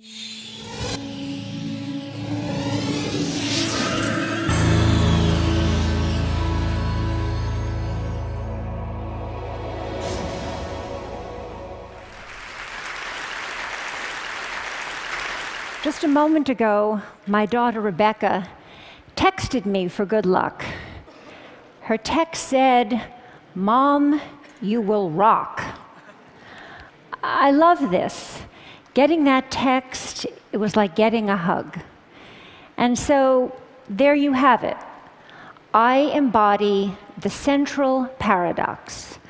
Just a moment ago, my daughter Rebecca texted me for good luck. Her text said, "Mom, you will rock." I love this. Getting that text, it was like getting a hug. And so there you have it. I embody the central paradox.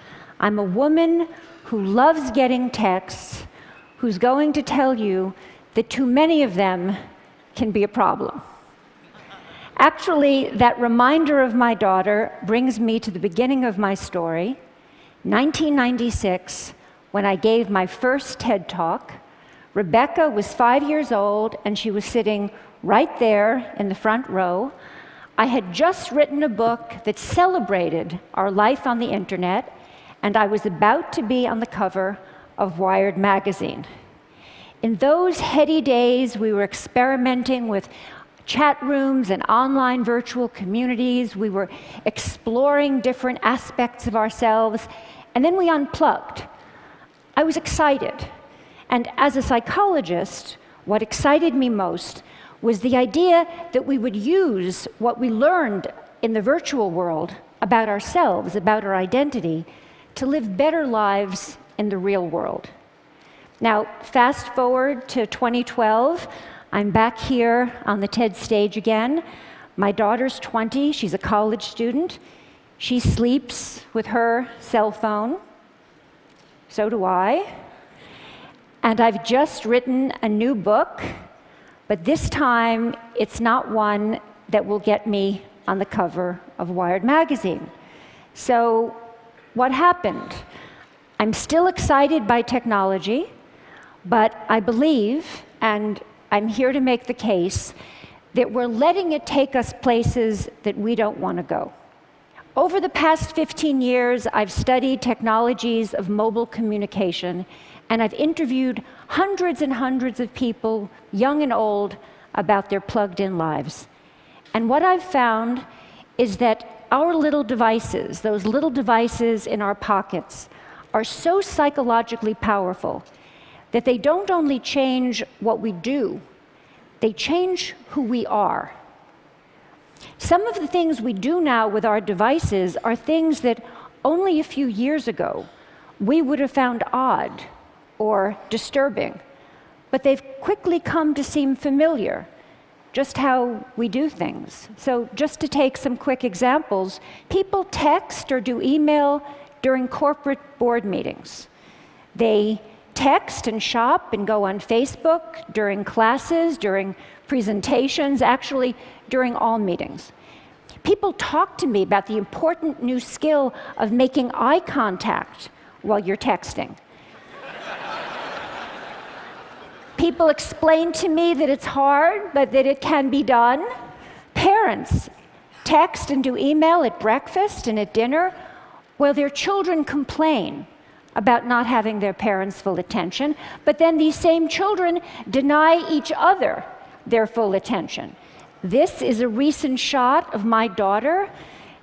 I'm a woman who loves getting texts, who's going to tell you that too many of them can be a problem. Actually, that reminder of my daughter brings me to the beginning of my story, 1996, when I gave my first TED Talk. Rebecca was 5 years old, and she was sitting right there in the front row. I had just written a book that celebrated our life on the internet, and I was about to be on the cover of Wired magazine. In those heady days, we were experimenting with chat rooms and online virtual communities. We were exploring different aspects of ourselves, and then we unplugged. I was excited. And as a psychologist, what excited me most was the idea that we would use what we learned in the virtual world about ourselves, about our identity, to live better lives in the real world. Now, fast forward to 2012, I'm back here on the TED stage again. My daughter's 20, she's a college student. She sleeps with her cell phone. So do I. And I've just written a new book, but this time it's not one that will get me on the cover of Wired magazine. So what happened? I'm still excited by technology, but I believe, and I'm here to make the case, that we're letting it take us places that we don't want to go. Over the past 15 years, I've studied technologies of mobile communication, and I've interviewed hundreds and hundreds of people, young and old, about their plugged-in lives. And what I've found is that our little devices, those little devices in our pockets, are so psychologically powerful that they don't only change what we do, they change who we are. Some of the things we do now with our devices are things that only a few years ago we would have found odd or disturbing, but they've quickly come to seem familiar, just how we do things. So just to take some quick examples, people text or do email during corporate board meetings. They text and shop and go on Facebook during classes, during presentations, actually during all meetings. People talk to me about the important new skill of making eye contact while you're texting. People explain to me that it's hard, but that it can be done. Parents text and do email at breakfast and at dinner while their children complain about not having their parents' full attention, but then these same children deny each other their full attention. This is a recent shot of my daughter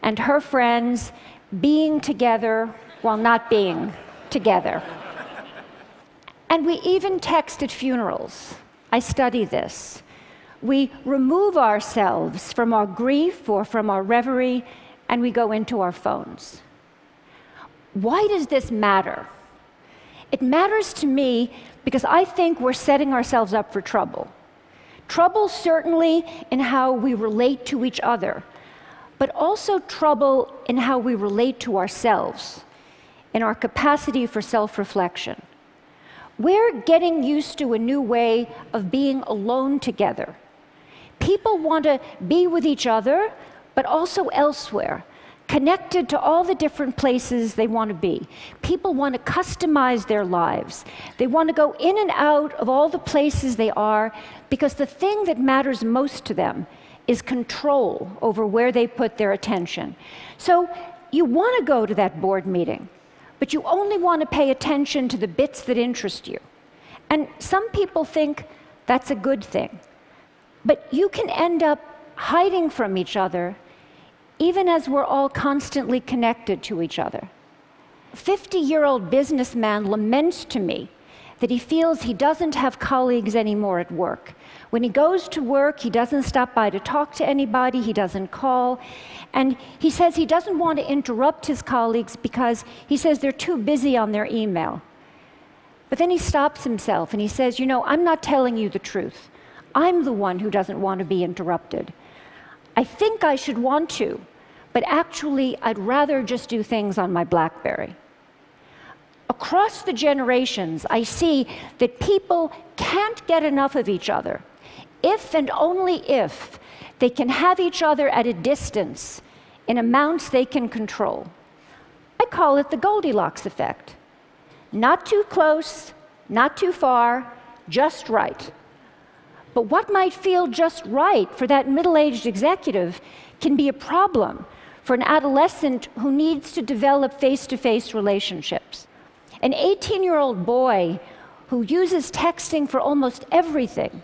and her friends being together while not being together. And we even text at funerals. I study this. We remove ourselves from our grief or from our reverie, and we go into our phones. Why does this matter? It matters to me because I think we're setting ourselves up for trouble. Trouble certainly in how we relate to each other, but also trouble in how we relate to ourselves, in our capacity for self-reflection. We're getting used to a new way of being alone together. People want to be with each other, but also elsewhere, connected to all the different places they want to be. People want to customize their lives. They want to go in and out of all the places they are because the thing that matters most to them is control over where they put their attention. So you want to go to that board meeting, but you only want to pay attention to the bits that interest you. And some people think That's a good thing. But you can end up hiding from each other, even as we're all constantly connected to each other. A 50-year-old businessman laments to me that he feels he doesn't have colleagues anymore at work. When he goes to work, he doesn't stop by to talk to anybody, he doesn't call, and he says he doesn't want to interrupt his colleagues because he says they're too busy on their email. But then he stops himself and he says, you know, I'm not telling you the truth. I'm the one who doesn't want to be interrupted. I think I should want to, but actually I'd rather just do things on my BlackBerry. Across the generations, I see that people can't get enough of each other if and only if they can have each other at a distance in amounts they can control. I call it the Goldilocks effect. Not too close, not too far, just right. But what might feel just right for that middle-aged executive can be a problem for an adolescent who needs to develop face-to-face relationships. An 18-year-old boy who uses texting for almost everything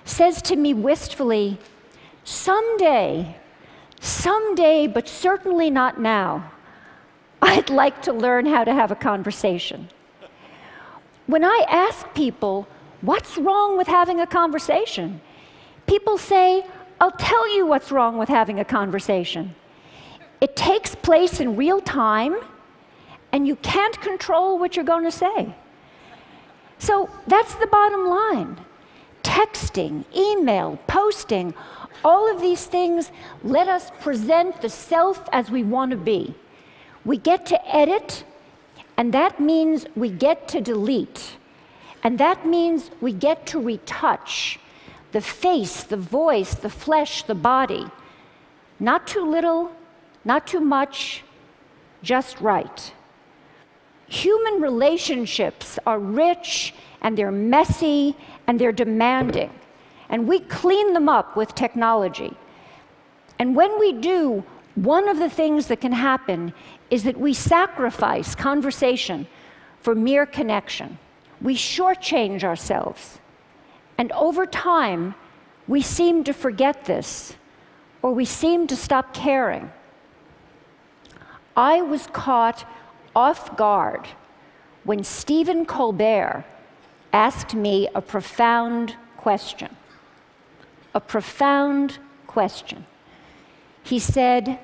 says to me wistfully, someday, but certainly not now, I'd like to learn how to have a conversation. When I ask people, what's wrong with having a conversation? People say, I'll tell you what's wrong with having a conversation. It takes place in real time, and you can't control what you're going to say. So that's the bottom line. Texting, email, posting, all of these things let us present the self as we want to be. We get to edit, and that means we get to delete. And that means we get to retouch the face, the voice, the flesh, the body. Not too little, not too much, just right. Human relationships are rich, and they're messy, and they're demanding. And we clean them up with technology. And when we do, one of the things that can happen is that we sacrifice conversation for mere connection. We shortchange ourselves. And over time, we seem to forget this, or we seem to stop caring. I was caught off guard when Stephen Colbert asked me a profound question. A profound question. He said,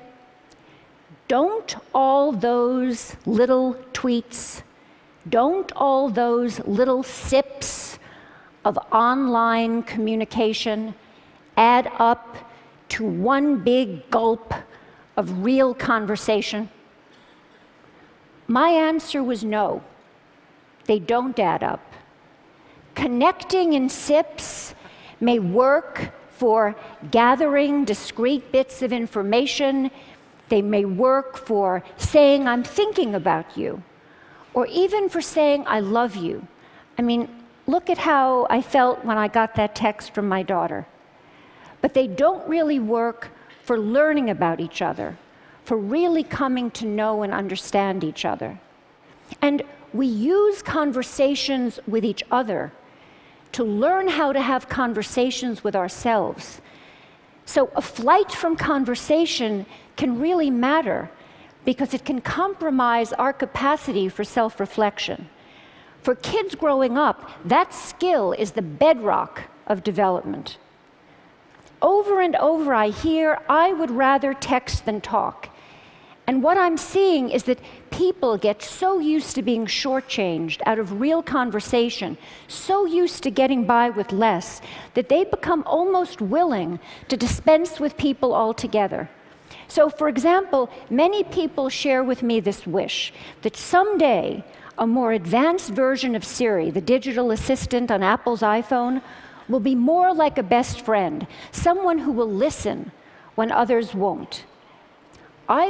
don't all those little tweets, don't all those little sips of online communication add up to one big gulp of real conversation? My answer was no, they don't add up. Connecting in sips may work for gathering discrete bits of information. They may work for saying, I'm thinking about you, or even for saying, I love you. I mean, look at how I felt when I got that text from my daughter. But they don't really work for learning about each other, for really coming to know and understand each other. And we use conversations with each other to learn how to have conversations with ourselves. So a flight from conversation can really matter because it can compromise our capacity for self-reflection. For kids growing up, that skill is the bedrock of development. Over and over I hear, I would rather text than talk. And what I'm seeing is that people get so used to being shortchanged out of real conversation, so used to getting by with less, that they become almost willing to dispense with people altogether. So, for example, many people share with me this wish that someday a more advanced version of Siri, the digital assistant on Apple's iPhone, will be more like a best friend, someone who will listen when others won't. I